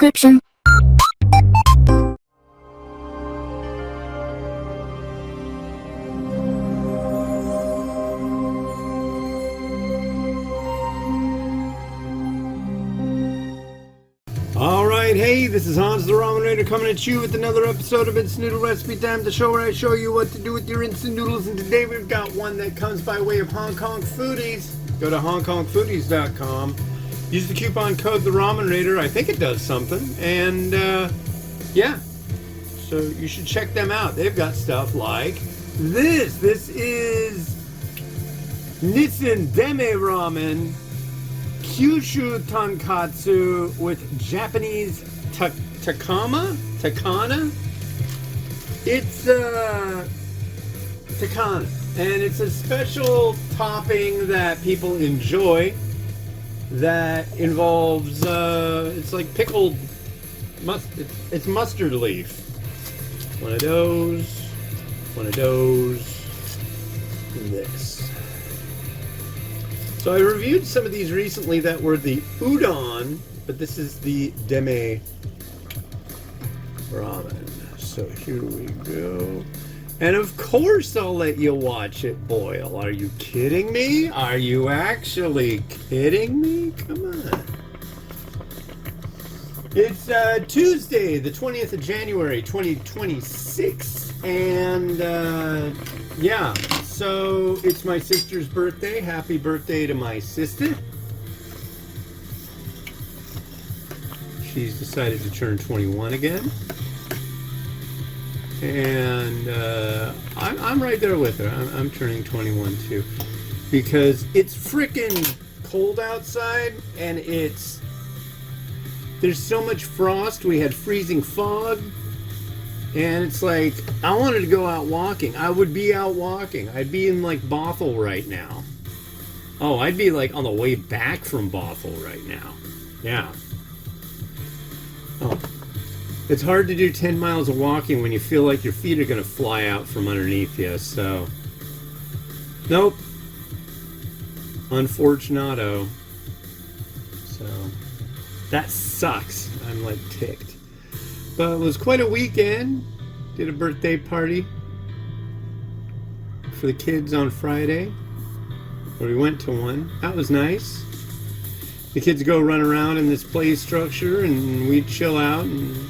description. Alright, hey, this is Hans the Ramen Raider coming at you with another episode of Instant Noodle Recipe Time, the show where I show you what to do with your instant noodles. And today we've got one that comes by way of Hong Kong Foodies. Go to HongKongFoodies.com. Use the coupon code The Ramen Raider. I think it does something. And, yeah. So you should check them out. They've got stuff like this. This is Nissin Demae Ramen. Kyushu Tonkotsu with Japanese Takana? It's Takana. And it's a special topping that people enjoy that involves, it's like pickled, it's mustard leaf. One of those, and this. So I reviewed some of these recently that were the udon, but this is the Demae ramen. So here we go. And of course I'll let you watch it boil. Are you kidding me? Are you actually kidding me? Come on. It's Tuesday, the 20th of January, 2026. And yeah, so it's my sister's birthday. Happy birthday to my sister. She's decided to turn 21 again. And I'm right there with her. I'm turning 21 too. Because it's freaking cold outside and there's so much frost. We had freezing fog. And it's like, I wanted to go out walking. I would be out walking. I'd be in like Bothell right now. Oh, I'd be like on the way back from Bothell right now. Yeah. Oh. It's hard to do 10 miles of walking when you feel like your feet are going to fly out from underneath you, so. Nope. Unfortunato. So. That sucks. I'm like ticked. But it was quite a weekend. Did a birthday party for the kids on Friday. Or we went to one. That was nice. The kids go run around in this play structure and we chill out and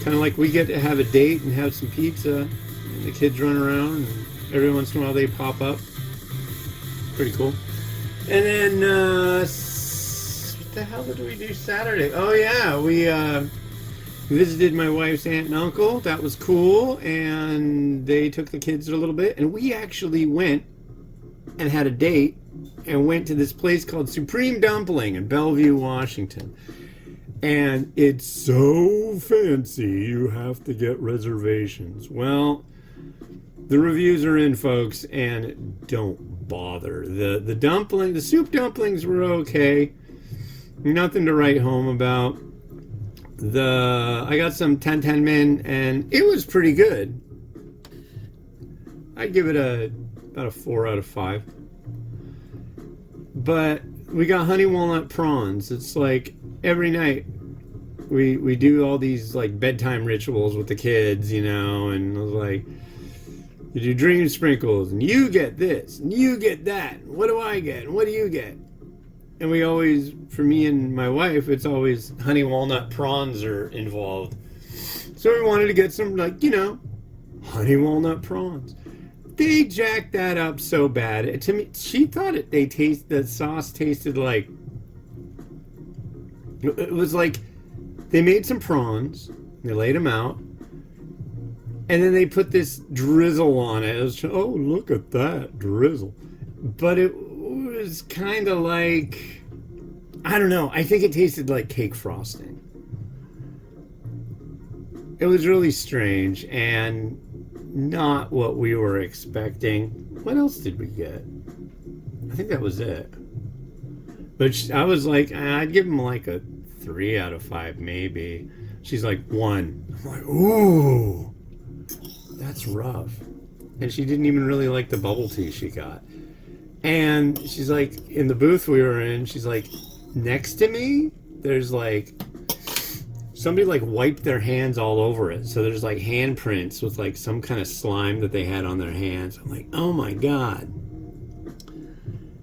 kind of like we get to have a date and have some pizza. And the kids run around and every once in a while they pop up. Pretty cool. And then what the hell did we do Saturday? Oh yeah, we visited my wife's aunt and uncle. That was cool. And they took the kids a little bit. And we actually went and had a date and went to this place called Supreme Dumpling in Bellevue, Washington. And it's so fancy, you have to get reservations. Well, the reviews are in, folks, and don't bother. The soup dumplings were okay. Nothing to write home about. I got some tan men, and it was pretty good. I'd give it about a 4 out of 5. But we got honey walnut prawns. It's like every night we do all these like bedtime rituals with the kids, you know, and I was like, you do dream sprinkles, and you get this, and you get that. And what do I get? And what do you get? And we always, for me and my wife, it's always honey walnut prawns are involved. So we wanted to get some, like, you know, honey walnut prawns. They jacked that up so bad. To me, she thought the sauce tasted like, it was like they made some prawns, they laid them out, and then they put this drizzle on it. It was, oh, look at that drizzle. But it was kind of like, I don't know, I think it tasted like cake frosting. It was really strange and not what we were expecting. What else did we get? I think that was it. But I was like, I'd give him like a 3 out of 5 maybe. She's like, 1. I'm like, ooh, that's rough. And she didn't even really like the bubble tea she got. And she's like, in the booth we were in, she's like, next to me, there's like somebody like wiped their hands all over it. So there's like handprints with like some kind of slime that they had on their hands. I'm like, oh my God.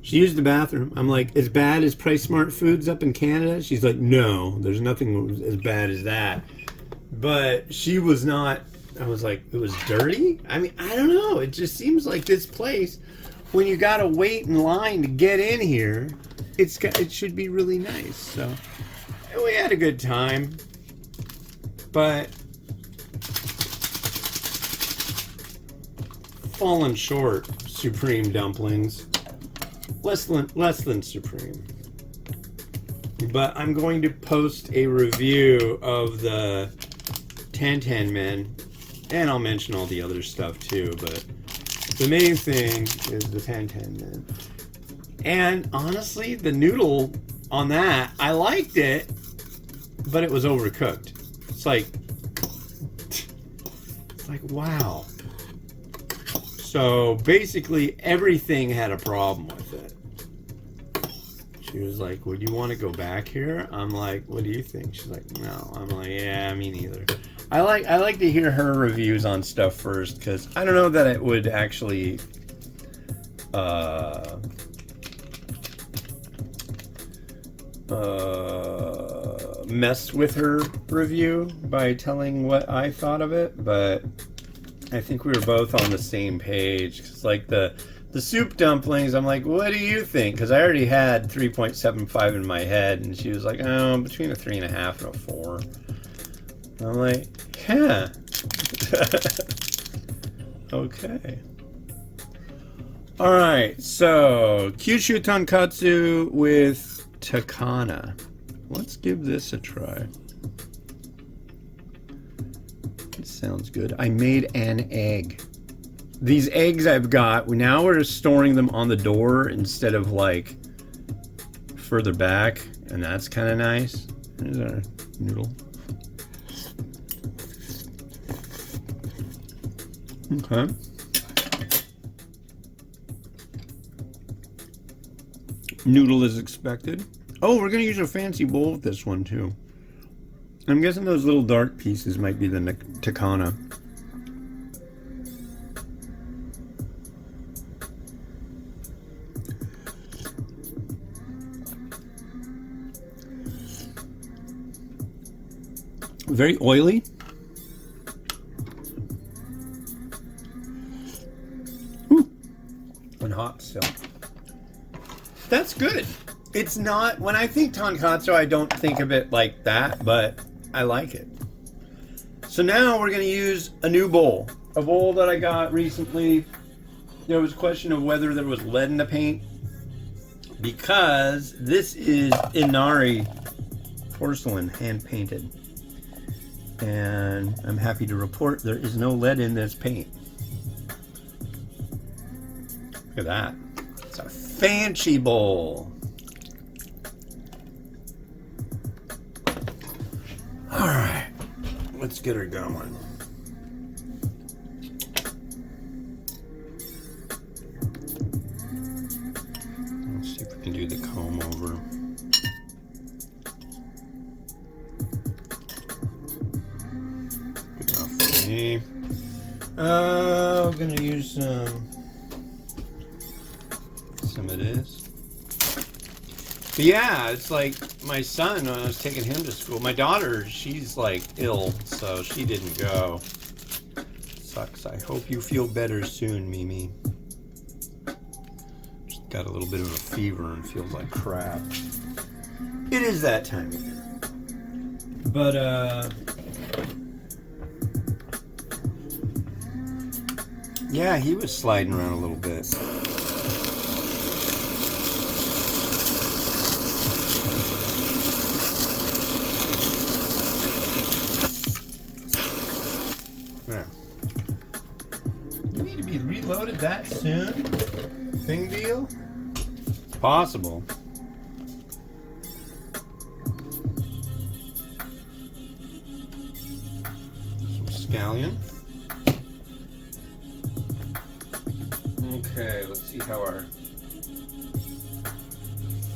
She used the bathroom. I'm like, as bad as Price Smart Foods up in Canada? She's like, no, there's nothing as bad as that. But she was not, I was like, it was dirty? I mean, I don't know. It just seems like this place, when you gotta wait in line to get in here, it should be really nice. So we had a good time. But fallen short, Supreme dumplings. Less than Supreme. But I'm going to post a review of the Tan Men, and I'll mention all the other stuff too, but the main thing is the Tan Men. And honestly, the noodle on that, I liked it, but it was overcooked. It's like wow. So basically everything had a problem with it. She was like, would you want to go back here? I'm like, what do you think? She's like, no. I'm like, yeah, me neither. I like to hear her reviews on stuff first, because I don't know that it would actually mess with her review by telling what I thought of it, but I think we were both on the same page. Cause like the soup dumplings, I'm like, what do you think? Because I already had 3.75 in my head, and she was like, oh, between a 3.5 and a 4. I'm like, yeah. Okay. All right, so Kyushu Tonkotsu with Takana. Let's give this a try. It sounds good. I made an egg. These eggs I've got, now we're storing them on the door instead of like further back, and that's kind of nice. Here's our noodle. Okay. Noodle is expected. Oh, we're going to use a fancy bowl with this one too. I'm guessing those little dark pieces might be the Takana. Very oily. Ooh. And hot still. That's good. It's not, when I think tonkatsu, I don't think of it like that, but I like it. So now we're going to use a new bowl. A bowl that I got recently. There was a question of whether there was lead in the paint, because this is Inari porcelain, hand painted. And I'm happy to report there is no lead in this paint. Look at that. It's a fancy bowl. All right, let's get her going. Let's see if we can do the comb over. Good enough for me. We're gonna use some of this. But yeah, it's like my son, when I was taking him to school, my daughter, she's like ill, so she didn't go. Sucks. I hope you feel better soon, Mimi. Just got a little bit of a fever and feels like crap. It is that time of year. But, yeah, he was sliding around a little bit. You need to be reloaded that soon? Thing deal? It's possible. Some scallion. Okay, let's see how our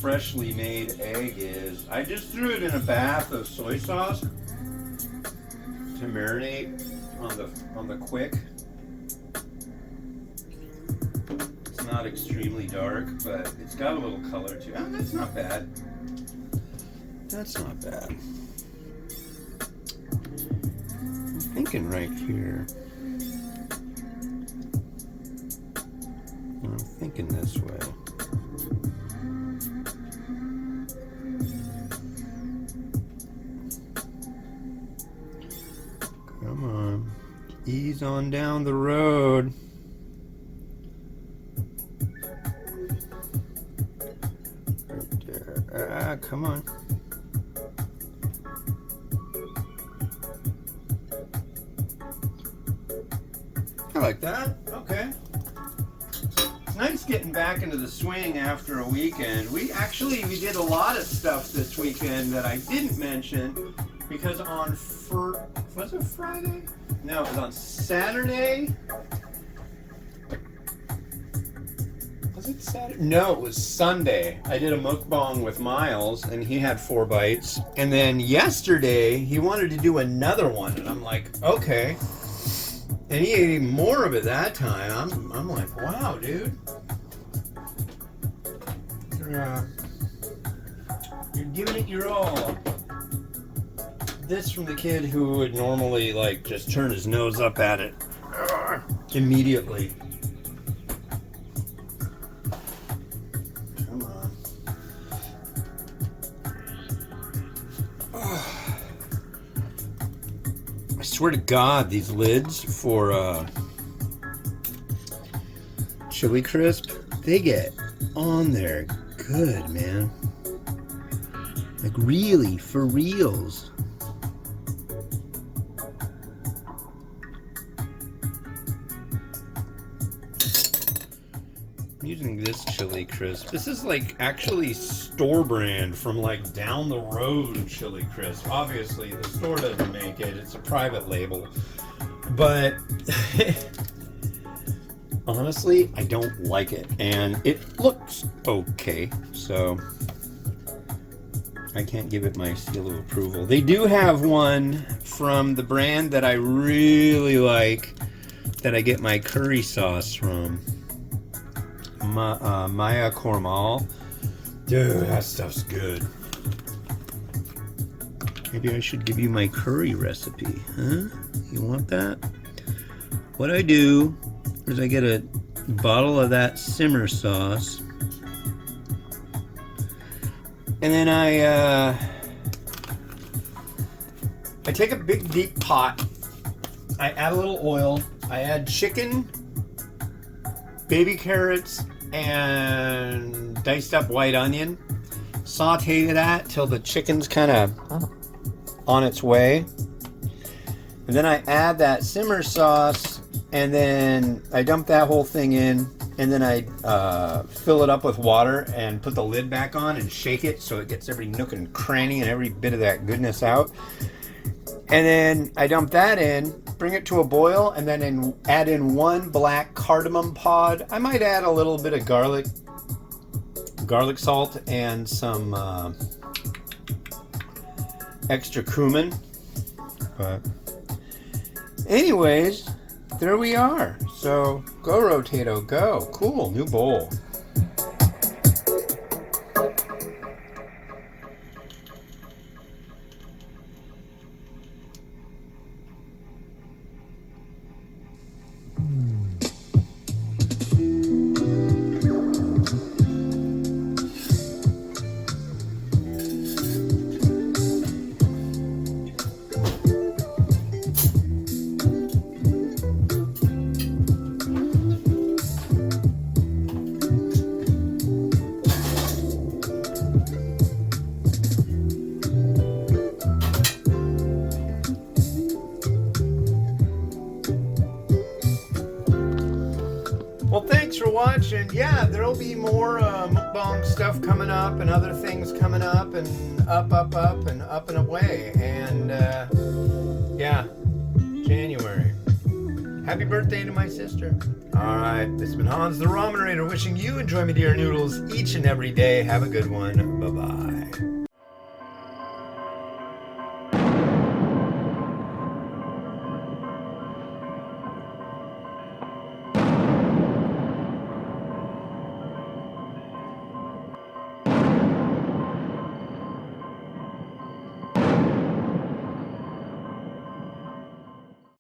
freshly made egg is, I just threw it in a bath of soy sauce to marinate on the quick. It's not extremely dark, but it's got a little color to it. Oh, that's not bad. That's not bad. I'm thinking right here. I'm thinking this way. Come on. Ease on down the road. Right there. Ah, come on. I like that. Okay. It's nice getting back into the swing after a weekend. We did a lot of stuff this weekend that I didn't mention because was it Friday? No, it was on Saturday. Was it Saturday? No, it was Sunday. I did a mukbang with Miles, and he had 4 bites. And then yesterday, he wanted to do another one, and I'm like, okay. And he ate even more of it that time. I'm like, wow, dude. You're giving it your all. This from the kid who would normally like just turn his nose up at it immediately. Come on. I swear to God, these lids for Chili Crisp, they get on there good, man. Like really, for reals. Using this Chili Crisp. This is like actually store brand from like down the road Chili Crisp. Obviously the store doesn't make it, it's a private label. But honestly, I don't like it. And it looks okay, so I can't give it my seal of approval. They do have one from the brand that I really like that I get my curry sauce from. Maya Kormal. Dude, that stuff's good. Maybe I should give you my curry recipe, huh? You want that? What I do is I get a bottle of that simmer sauce, and then I take a big deep pot, I add a little oil, I add chicken, baby carrots, and diced up white onion. Saute that till the chicken's kind of on its way. And then I add that simmer sauce, and then I dump that whole thing in, and then I fill it up with water and put the lid back on and shake it so it gets every nook and cranny and every bit of that goodness out. And then I dump that in, bring it to a boil, and then add in 1 black cardamom pod. I might add a little bit of garlic salt, and some extra cumin. But anyways, there we are. So go Rotato, go. Cool, new bowl. Thanks for watching. Yeah, there'll be more mukbang stuff coming up and other things coming up and up and away. And yeah, January. Happy birthday to my sister. All right, this has been Hans the Ramenerator wishing you enjoy me, dear noodles, each and every day. Have a good one. Bye-bye.